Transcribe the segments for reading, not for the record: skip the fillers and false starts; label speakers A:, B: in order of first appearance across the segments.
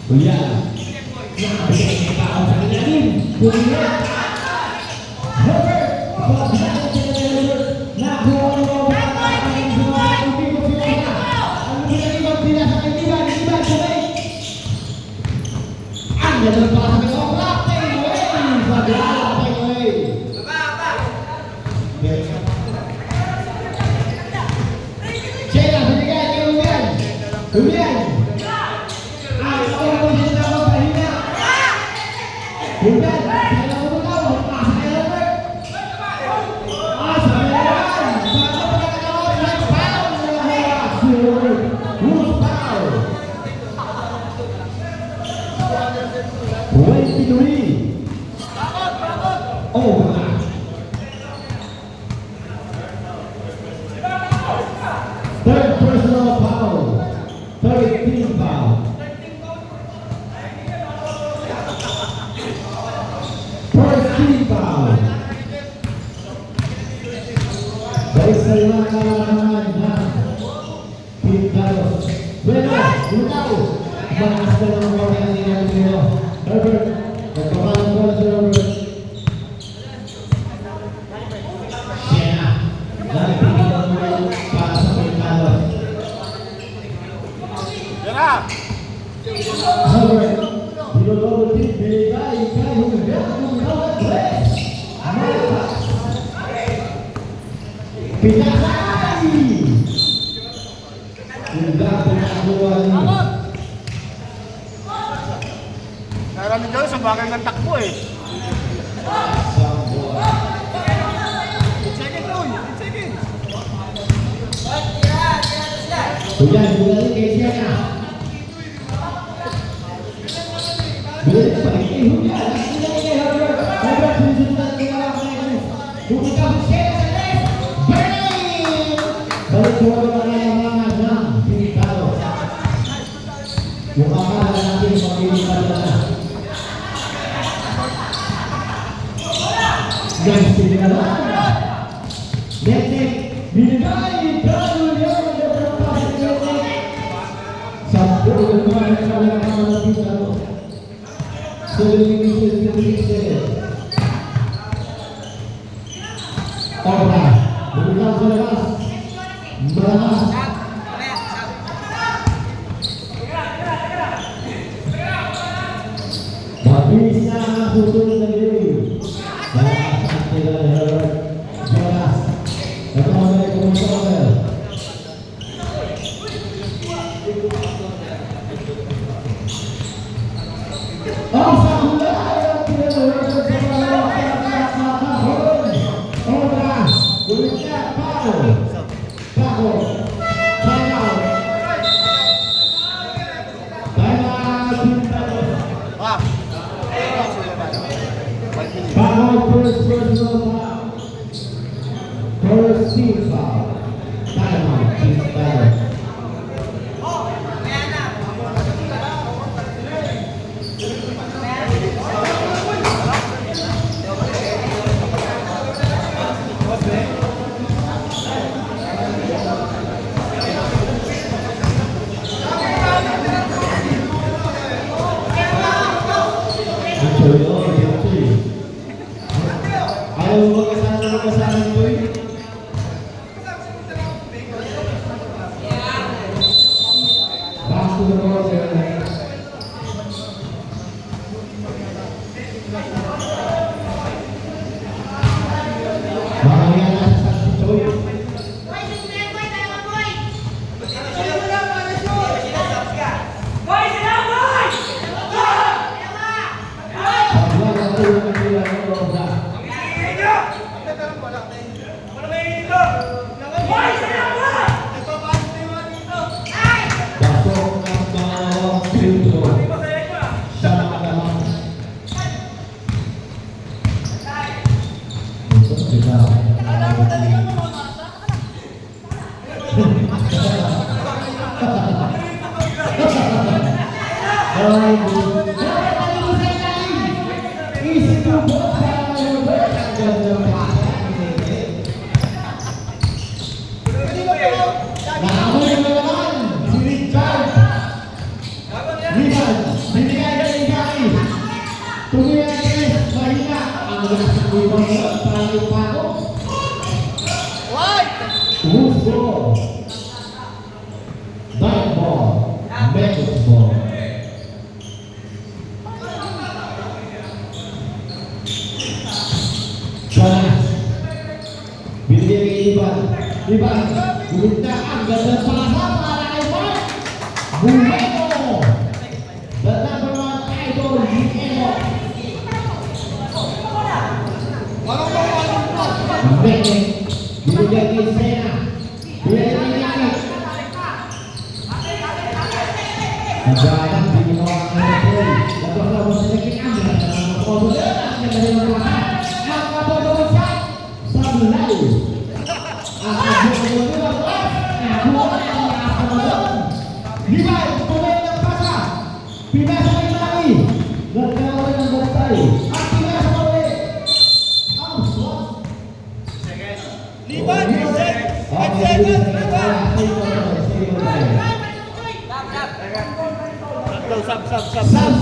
A: Kuya. Nakabigay ng tao sa kanilang. Kuya. Herbert. Nakuha mo ba? Jangan lupa sampai oblak Third personal foul. 13 foul. First team foul. Baik sa mga kalaman na Team Carlos. Bueno, tahu. Manas ka lang mga kanina nyo. Herbert, nagpapalang ko na si Herbert. Siya na. Nagpapagod mo para sa Team Carlos. Herbert, binulong din, binigay, humigat, tres. Pinakay! Hindi pinakuha niya.
B: Kaya ni Joyce, ang bagay ng takbo eh. Second.
A: Hujan, bulan kay siya na. Bulan pa rin, hujan. Herbert, sinusundan niya lang ngayon. Bumika mo siya sa left. Bang! Balik mo ang mga ng Pilipino. Yung akala natin magpipilipan na. Yan, sila na lang. Next, binigay, Carlo Leon, Sampo ng mga nagkakalang ng Pilipino. Obra, berikan sa labas. Malakas. Mabilis na ang susunod na game. Malakas ang sila ni Herbert. Jonas. Ito ang mga kumusokal. Ang sahulay ang pinag-Herbert sa mga kakakahon. Obra, berikan Pao. Pao. Time out. Pao, first personal foul. First team foul. Time out. Team foul. Ayaw mo kasama ko eh. Back to the ball, sir. Mamaya na sa Choy. Nah, ngayon, tayo pa ako.
B: White!
A: Who's ball? Dive ball. Metis ball. Jonas. Binigyan kay Ivan. Ivan. Gumita ang ganda pasa para kay Mark. Bumeno. The number one idol, Bumeno. Bumeno. Binigyan kay Sena. Binigyan kay Nick. Nagayang Bumeno ang play. Nagkakaroon sa naging ang ganda ng mga pabula. Ang ganda ng mga pabula. Sabi lalu. Aku berbuat aku akan berbuat. Lima pemain yang pasang. Pindah sekali lagi. Dan kawan yang bertai. Akhirnya sampai.
B: Lima,
A: Substitution.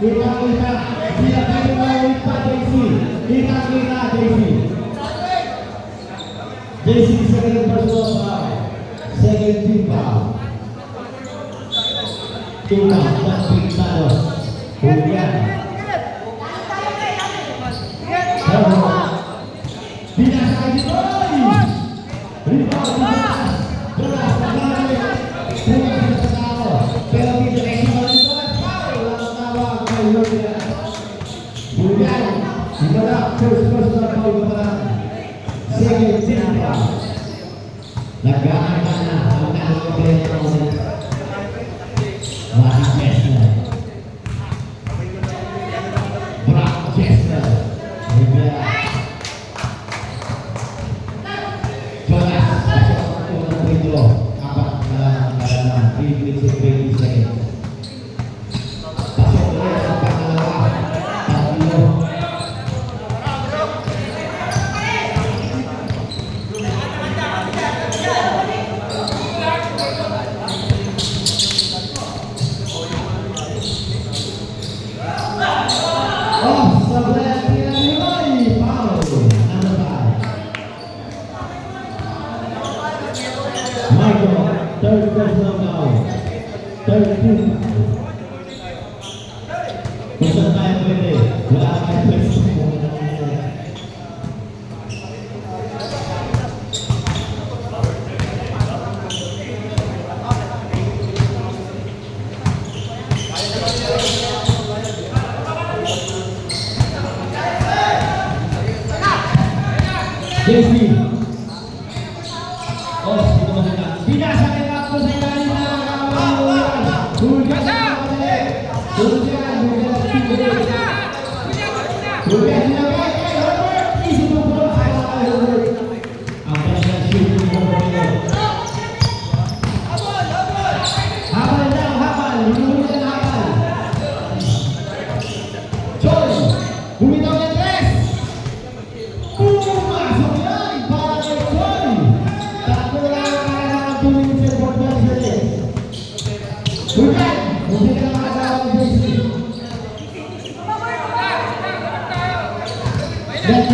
A: Kita-kita. Sila tayo maulit pa, JC. Kita-kita, JC. JC, second personal foul. Second team foul. Kita, dan Pintado. Kemudian. Binasa di Boy. Rebound di atas. Beras kembali. Bukan setara. Pero tidak ekspor di atas. Lalu tawang Kayunya. Kemudian. Dimana first personal foul kepada second team foul. Lagaan mana. Angkat oleh Wahid Chester. Brock Chester. Kemudian Jonas masuk ke Pedro. Kapan dalam 3 minutes and 20 seconds. Pasok oleh Pangalawa. Pangilo. Sebelah kiri mulai foul. Number 5. Michael, third personal foul. Third team foul. Peserta yang pede. Wala kayo personal. JC. Oh, itu maksudnya. Binasa yang waktu saya tadi kawan. Hujan. Isi tu pun saya. Apa yang syukur Hafal dah, hafal. Hujan hafal. Joy. Bumi tahu yang tres. Masuk lagi para Joy. Tak kurang tulis sebut saja. Hujan. Hujan ada JC. Dan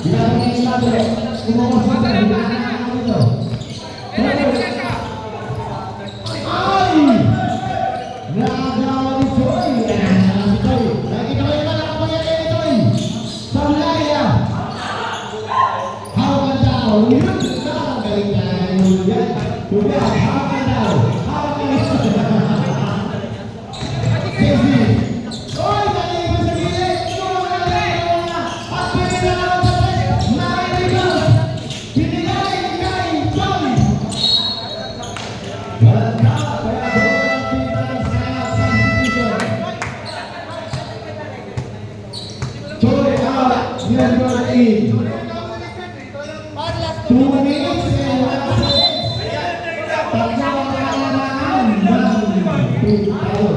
A: tidak mengingat lagi. Umur sudah di mana itu? Ai. Nada di Joy. Lagi Joy mana apa yang Joy? Sampai ya. Hawa tahu, sekarang kalinya hujan, hujan hawa tahu, hawa Jesse, oi tadi bersegini, apa yang dalam naik ini kai, Joy. Mantap, bola kita sangat sensitif. Joy out, dia bermain. 2 minutes and 1 second. Tatlo ang kailangan ng Pintado.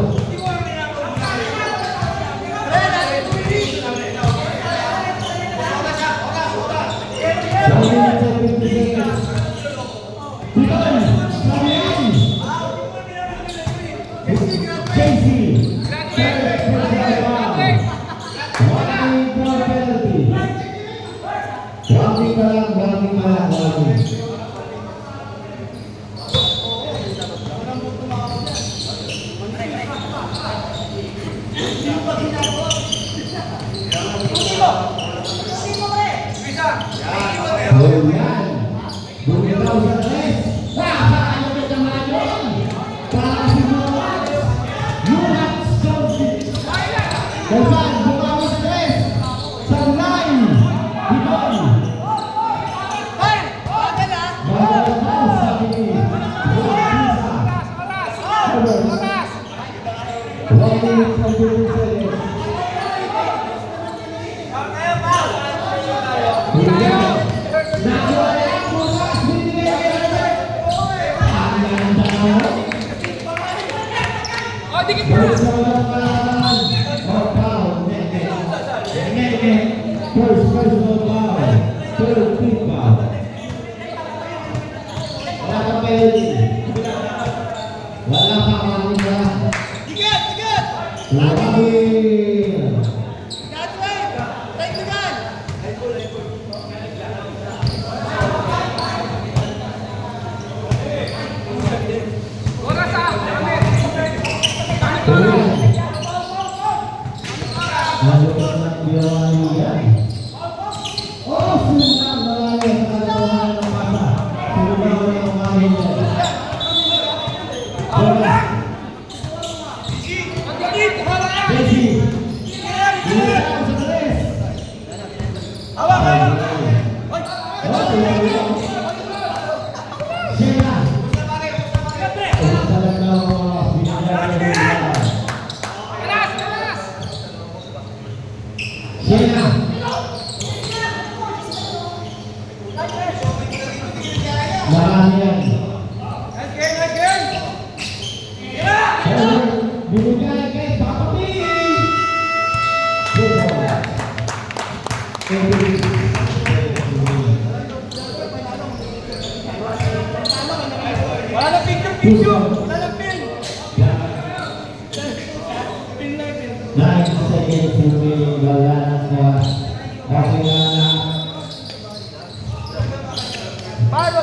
A: JC. Wala pa kami na. Labil. Lalu menang Biawalian. Oh, sudah melayang ke kalaman masa. Sudah melayang. Bola. Messi. Dia stres. Oh, Sheila. Sheila. Maramian. Binigay kay Papa B.
B: Wala na picture. Wala na pin. Pin na pin.
A: Naik saja sini galanan ke Rasulullah.
B: Baru.